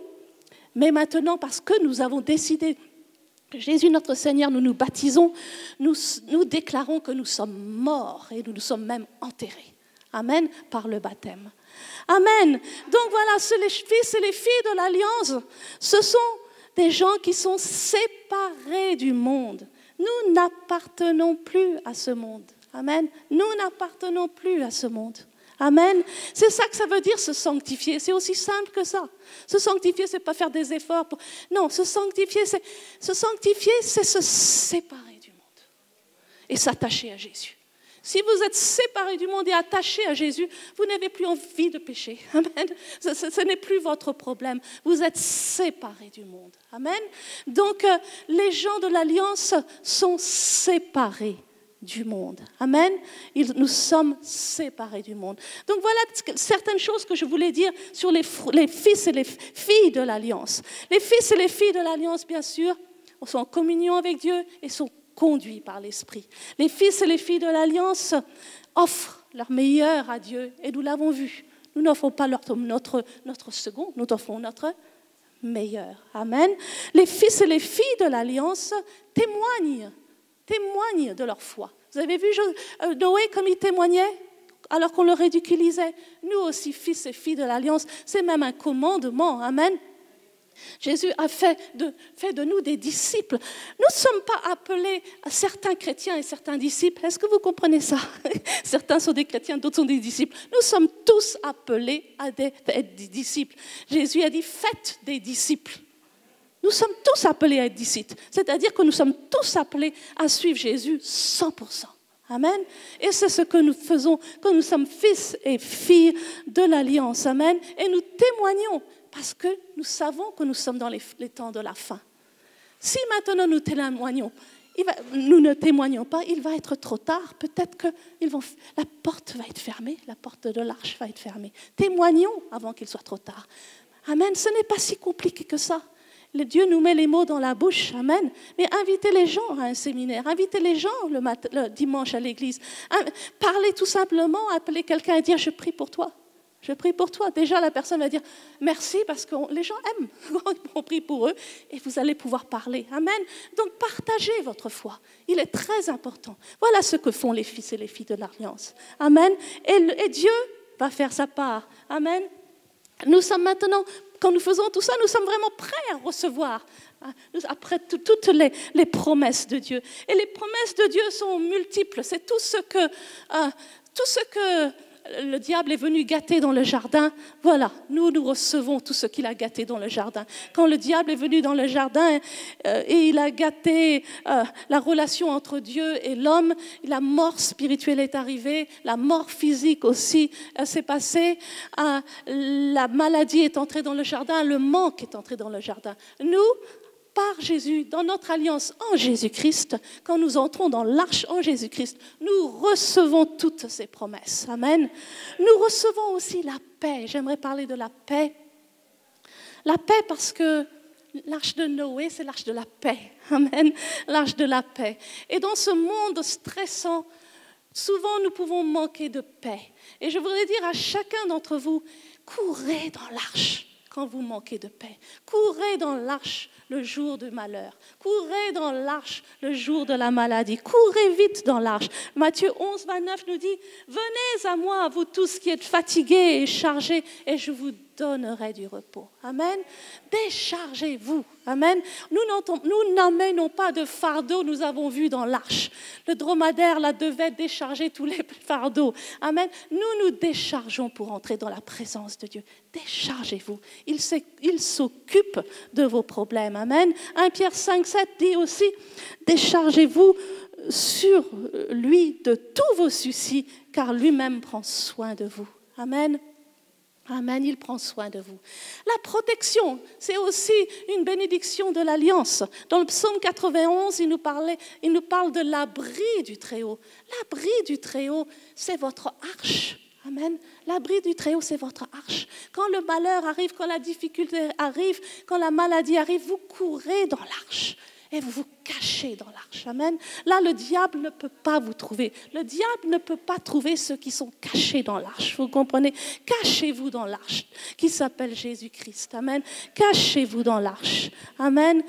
Mais maintenant, parce que nous avons décidé que Jésus, notre Seigneur, nous nous baptisons, nous déclarons que nous sommes morts et nous sommes même enterrés. Amen, par le baptême. Amen. Donc voilà, les fils et les filles de l'Alliance, ce sont des gens qui sont séparés du monde. Nous n'appartenons plus à ce monde. Amen. Nous n'appartenons plus à ce monde. Amen. C'est ça que ça veut dire, se sanctifier. C'est aussi simple que ça. Se sanctifier, c'est pas faire des efforts. Non, se sanctifier, c'est se séparer du monde et s'attacher à Jésus. Si vous êtes séparés du monde et attachés à Jésus, vous n'avez plus envie de pécher. Amen. Ce n'est plus votre problème. Vous êtes séparés du monde. Amen. Donc, les gens de l'Alliance sont séparés du monde. Amen. Nous sommes séparés du monde. Donc, voilà certaines choses que je voulais dire sur les fils et les filles de l'Alliance. Les fils et les filles de l'Alliance, bien sûr, sont en communion avec Dieu et sont conduits par l'Esprit. Les fils et les filles de l'Alliance offrent leur meilleur à Dieu et nous l'avons vu. Nous n'offrons pas notre second, nous offrons notre meilleur. Amen. Les fils et les filles de l'Alliance témoignent de leur foi. Vous avez vu Noé comme il témoignait alors qu'on le ridiculisait? Nous aussi, fils et filles de l'Alliance, c'est même un commandement. Amen. Jésus a fait de nous des disciples. Nous ne sommes pas appelés à certains chrétiens et certains disciples. Est-ce que vous comprenez ça? Certains sont des chrétiens, d'autres sont des disciples. Nous sommes tous appelés à être des disciples. Jésus a dit, faites des disciples. Nous sommes tous appelés à être disciples. C'est-à-dire que nous sommes tous appelés à suivre Jésus 100%. Amen. Et c'est ce que nous faisons quand nous sommes fils et filles de l'Alliance. Amen. Et nous témoignons parce que nous savons que nous sommes dans les temps de la fin. Si maintenant nous témoignons, nous ne témoignons pas, il va être trop tard. Peut-être que la porte va être fermée, la porte de l'arche va être fermée. Témoignons avant qu'il soit trop tard. Amen. Ce n'est pas si compliqué que ça. Dieu nous met les mots dans la bouche, amen. Mais invitez les gens à un séminaire, invitez les gens le dimanche à l'église. Parlez tout simplement, appelez quelqu'un et dire « je prie pour toi ». Je prie pour toi. Déjà, la personne va dire « merci » parce que les gens aiment quand on prie pour eux et vous allez pouvoir parler. Amen. Donc, partagez votre foi. Il est très important. Voilà ce que font les fils et les filles de l'Alliance. Amen. Et Dieu va faire sa part. Amen. Nous sommes maintenant, quand nous faisons tout ça, nous sommes vraiment prêts à recevoir, après toutes les promesses de Dieu. Et les promesses de Dieu sont multiples. C'est tout ce que le diable est venu gâter dans le jardin. Voilà, nous recevons tout ce qu'il a gâté dans le jardin. Quand le diable est venu dans le jardin et il a gâté la relation entre Dieu et l'homme, la mort spirituelle est arrivée, la mort physique aussi s'est passée, la maladie est entrée dans le jardin, le manque est entré dans le jardin. Nous, par Jésus, dans notre alliance en Jésus-Christ, quand nous entrons dans l'arche en Jésus-Christ, nous recevons toutes ces promesses. Amen. Nous recevons aussi la paix. J'aimerais parler de la paix. La paix parce que l'arche de Noé, c'est l'arche de la paix. Amen. L'arche de la paix. Et dans ce monde stressant, souvent nous pouvons manquer de paix. Et je voudrais dire à chacun d'entre vous, courez dans l'arche quand vous manquez de paix. Courez dans l'arche le jour du malheur. Courez dans l'arche le jour de la maladie. Courez vite dans l'arche. Matthieu 11, 29 nous dit « Venez à moi, vous tous qui êtes fatigués et chargés, et je vous donnerai du repos. » Amen. Déchargez-vous. Amen. Nous n'emmenons pas de fardeau, nous avons vu dans l'arche. Le dromadaire là devait décharger tous les fardeaux. Amen. Nous déchargeons pour entrer dans la présence de Dieu. Déchargez-vous. Il s'occupe de vos problèmes. Amen. 1 Pierre 5, 7 dit aussi, déchargez-vous sur lui de tous vos soucis, car lui-même prend soin de vous. Amen. Amen, il prend soin de vous. La protection, c'est aussi une bénédiction de l'Alliance. Dans le psaume 91, il nous parle de l'abri du Très-Haut. L'abri du Très-Haut, c'est votre arche. Amen. L'abri du Très-Haut, c'est votre arche. Quand le malheur arrive, quand la difficulté arrive, quand la maladie arrive, vous courez dans l'arche. Et vous vous cachez dans l'arche. Amen. Là, le diable ne peut pas vous trouver. Le diable ne peut pas trouver ceux qui sont cachés dans l'arche. Vous comprenez? Cachez-vous dans l'arche qui s'appelle Jésus-Christ. Amen. Cachez-vous dans l'arche. Amen.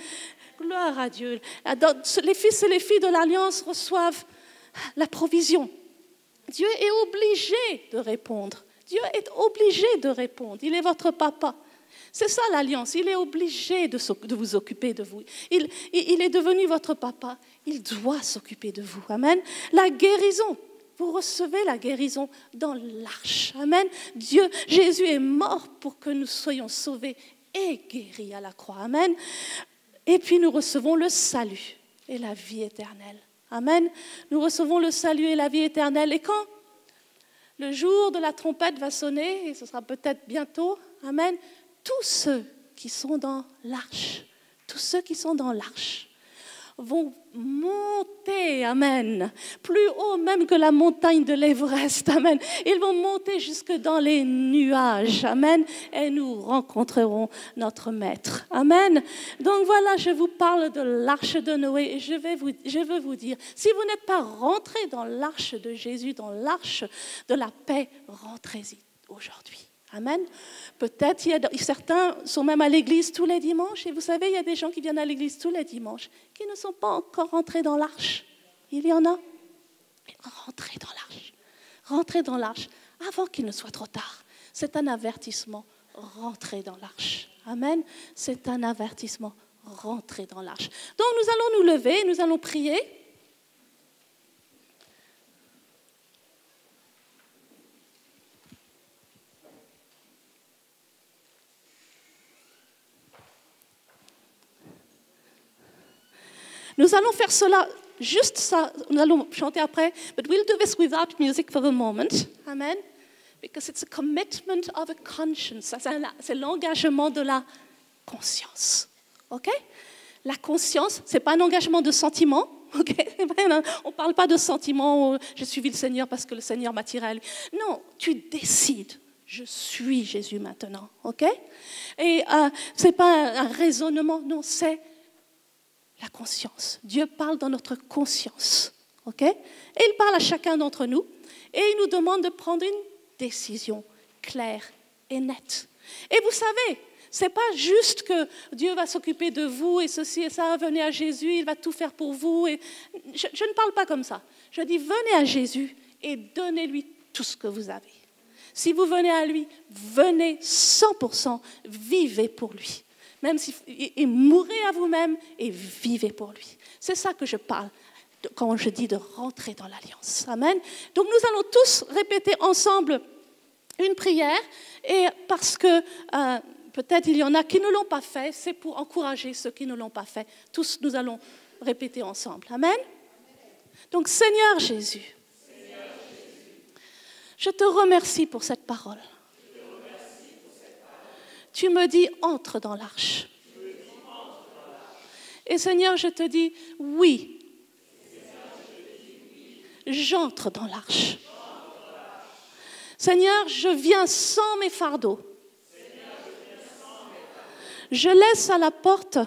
Gloire à Dieu. Les fils et les filles de l'Alliance reçoivent la provision. Dieu est obligé de répondre. Dieu est obligé de répondre. Il est votre papa. C'est ça l'alliance, il est obligé de vous occuper de vous. Il est devenu votre papa, il doit s'occuper de vous. Amen. La guérison, vous recevez la guérison dans l'arche. Amen. Jésus est mort pour que nous soyons sauvés et guéris à la croix. Amen. Et puis nous recevons le salut et la vie éternelle. Amen. Nous recevons le salut et la vie éternelle. Et quand le jour de la trompette va sonner, et ce sera peut-être bientôt, amen, tous ceux qui sont dans l'arche, vont monter, amen, plus haut même que la montagne de l'Everest, amen. Ils vont monter jusque dans les nuages, amen, et nous rencontrerons notre Maître, amen. Donc voilà, je vous parle de l'arche de Noé et je veux vous dire, si vous n'êtes pas rentrés dans l'arche de Jésus, dans l'arche de la paix, rentrez-y aujourd'hui. Amen. Peut-être certains sont même à l'église tous les dimanches. Et vous savez, il y a des gens qui viennent à l'église tous les dimanches qui ne sont pas encore rentrés dans l'arche. Il y en a. Rentrez dans l'arche. Rentrez dans l'arche avant qu'il ne soit trop tard. C'est un avertissement. Rentrez dans l'arche. Amen. C'est un avertissement. Rentrez dans l'arche. Donc nous allons nous lever, nous allons prier. Nous allons faire cela, juste ça, nous allons chanter après, but we'll do this without music for the moment. Amen. Because it's a commitment of a conscience. C'est l'engagement de la conscience. OK? La conscience, ce n'est pas un engagement de sentiment. Okay? On ne parle pas de sentiment, je suivis le Seigneur parce que le Seigneur m'a tiré à lui. Non, tu décides. Je suis Jésus maintenant. OK? Et ce n'est pas un raisonnement, non, c'est la conscience. Dieu parle dans notre conscience. OK? Et il parle à chacun d'entre nous. Et il nous demande de prendre une décision claire et nette. Et vous savez, ce n'est pas juste que Dieu va s'occuper de vous et ceci et ça, venez à Jésus, il va tout faire pour vous. Et je ne parle pas comme ça. Je dis, venez à Jésus et donnez-lui tout ce que vous avez. Si vous venez à lui, venez 100%, vivez pour lui. Même si, et mourrez à vous-même et vivez pour lui. C'est ça que je parle quand je dis de rentrer dans l'alliance. Amen. Donc nous allons tous répéter ensemble une prière. Et parce que peut-être il y en a qui ne l'ont pas fait, c'est pour encourager ceux qui ne l'ont pas fait. Tous nous allons répéter ensemble. Amen. Donc Seigneur Jésus, je te remercie pour cette parole. Tu me dis, entre dans l'arche. Et Seigneur, je te dis, oui, j'entre dans l'arche. Seigneur, je viens sans mes fardeaux. Je laisse à la porte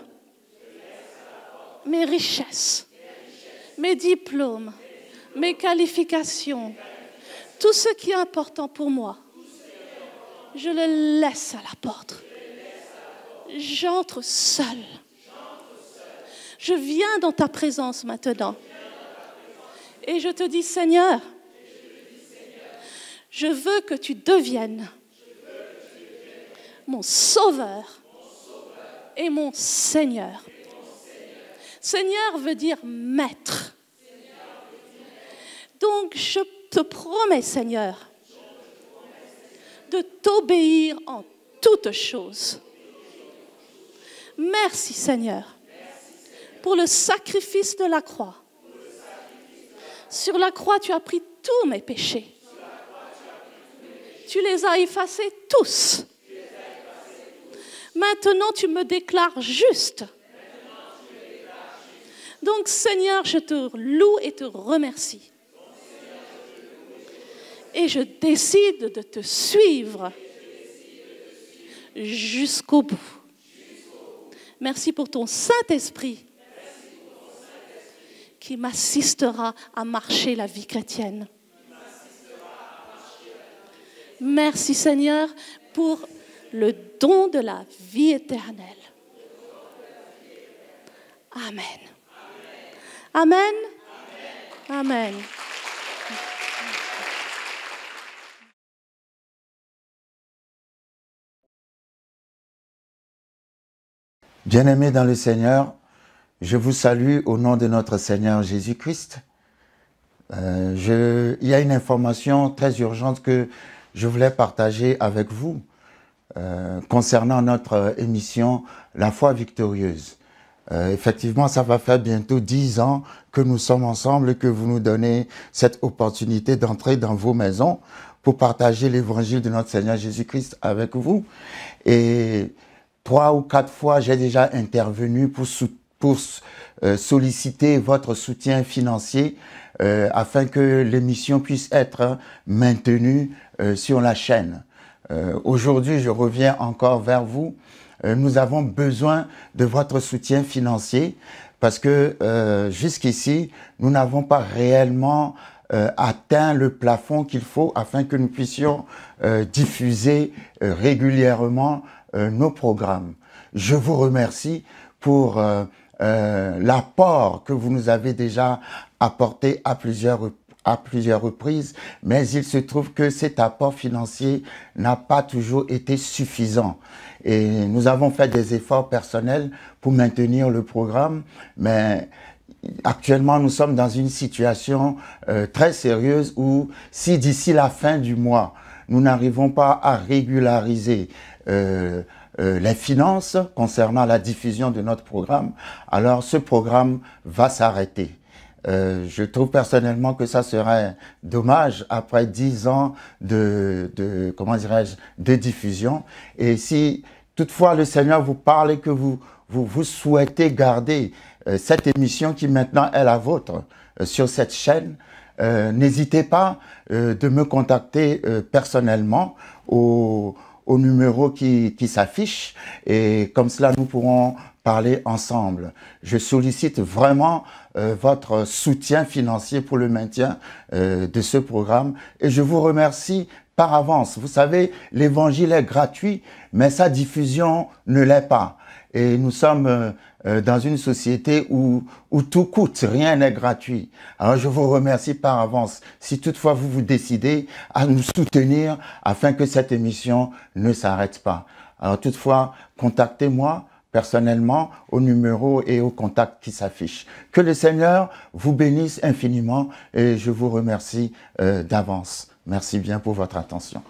mes richesses, mes diplômes, mes qualifications, tout ce qui est important pour moi. Je le laisse à la porte. J'entre seul. Je viens dans ta présence maintenant. Et je te dis, Seigneur, je veux que tu deviennes mon sauveur et mon Seigneur. Seigneur veut dire maître. Donc je te promets, Seigneur, de t'obéir en toutes choses. Merci Seigneur pour le sacrifice de la croix. Sur la croix, tu as pris tous mes péchés. Tu les as effacés tous. Maintenant, tu me déclares juste. Donc Seigneur, je te loue et te remercie. Et je décide de te suivre jusqu'au bout. Merci pour ton Saint-Esprit qui m'assistera à marcher la vie chrétienne. Merci Seigneur pour le don de la vie éternelle. Amen. Amen. Amen. Bien-aimés dans le Seigneur, je vous salue au nom de notre Seigneur Jésus-Christ. Il y a une information très urgente que je voulais partager avec vous concernant notre émission La foi victorieuse. Effectivement, ça va faire bientôt 10 ans que nous sommes ensemble et que vous nous donnez cette opportunité d'entrer dans vos maisons pour partager l'évangile de notre Seigneur Jésus-Christ avec vous. Et 3 ou 4 fois, j'ai déjà intervenu pour solliciter votre soutien financier afin que l'émission puisse être maintenue sur la chaîne. Aujourd'hui, je reviens encore vers vous. Nous avons besoin de votre soutien financier parce que jusqu'ici, nous n'avons pas réellement atteint le plafond qu'il faut afin que nous puissions diffuser régulièrement nos programmes. Je vous remercie pour l'apport que vous nous avez déjà apporté à plusieurs à plusieurs reprises, mais il se trouve que cet apport financier n'a pas toujours été suffisant. Et nous avons fait des efforts personnels pour maintenir le programme, mais actuellement nous sommes dans une situation très sérieuse où si d'ici la fin du mois, nous n'arrivons pas à régulariser les finances concernant la diffusion de notre programme, alors ce programme va s'arrêter. Je trouve personnellement que ça serait dommage après 10 ans comment dirais-je, de diffusion. Et si toutefois le Seigneur vous parle et que vous souhaitez garder cette émission qui maintenant est la vôtre sur cette chaîne, n'hésitez pas de me contacter personnellement au numéro qui s'affiche, et comme cela nous pourrons parler ensemble. Je sollicite vraiment votre soutien financier pour le maintien de ce programme, et je vous remercie par avance. Vous savez, l'évangile est gratuit, mais sa diffusion ne l'est pas. Et nous sommes dans une société où tout coûte, rien n'est gratuit. Alors je vous remercie par avance si toutefois vous vous décidez à nous soutenir afin que cette émission ne s'arrête pas. Alors toutefois, contactez-moi personnellement au numéro et au contact qui s'affiche. Que le Seigneur vous bénisse infiniment et je vous remercie d'avance. Merci bien pour votre attention.